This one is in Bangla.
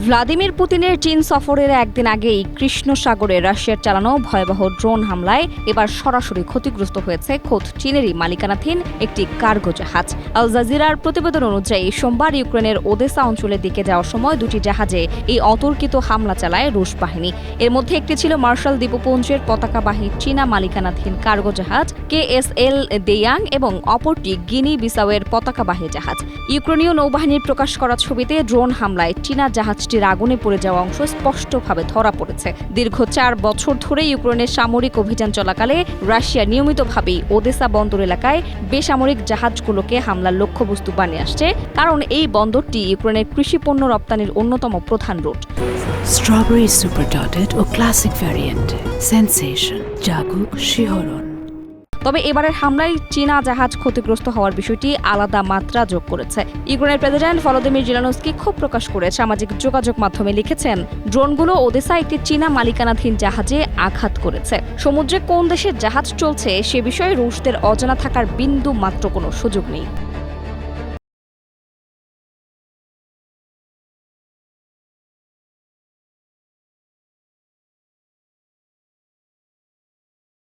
ভ্লাদিমির পুতিনের চীন সফরের একদিন আগেই কৃষ্ণ সাগরে রাশিয়ার চালানো ভয়াবহ ড্রোন হামলায় এবার সরাসরি ক্ষতিগ্রস্ত হয়েছে খোদ চীনেরই মালিকানাধীন একটি কার্গো জাহাজ। আল জাজিরার প্রতিবেদন অনুযায়ী সোমবার ইউক্রেনের ওদেসা অঞ্চলের দিকে যাওয়ার সময় দুটি জাহাজে এই অতর্কিত হামলা চালায় রুশ বাহিনী। এর মধ্যে একটি ছিল মার্শাল দ্বীপপুঞ্জের পতাকাবাহী চীনা মালিকানাধীন কার্গো জাহাজ KSL দেয়াং এবং অপরটি গিনি বিসাওয়ের পতাকাবাহী জাহাজ। ইউক্রেনীয় নৌবাহিনীর প্রকাশ করা ছবিতে ড্রোন হামলায় চীনা জাহাজটির আগুনে পড়ে যাওয়া অংশ স্পষ্টভাবে ধরা পড়েছে। দীর্ঘ 4 বছর ধরে ইউক্রেনের সামরিক অভিযান চলাকালে রাশিয়া নিয়মিতভাবেই ওদেসা বন্দর এলাকায় বেসামরিক জাহাজগুলোকে হামলার লক্ষ্যবস্তু বানিয়ে আসছে, কারণ এই বন্দরটি ইউক্রেনের কৃষি পণ্য রপ্তানির অন্যতম প্রধান রুট। স্ট্রবেরি সুপার ডটেড ও ক্লাসিক ভ্যারিয়েন্টে সেন্সেশন জাগুক শিহরণ। তবে এবারের হামলায় চীনা জাহাজ ক্ষতিগ্রস্ত হওয়ার বিষয়টি আলাদা মাত্রা যোগ করেছে। ইউক্রেনের প্রেসিডেন্ট ভলোদিমির জেলেনস্কি ক্ষোভ প্রকাশ করে সামাজিক যোগাযোগ মাধ্যমে লিখেছেন, ড্রোনগুলো ওদেসা একটি চীনা মালিকানাধীন জাহাজে আঘাত করেছে। সমুদ্রে কোন দেশের জাহাজ চলছে সে বিষয়ে রুশদের অজানা থাকার বিন্দু মাত্র কোনো সুযোগ নেই।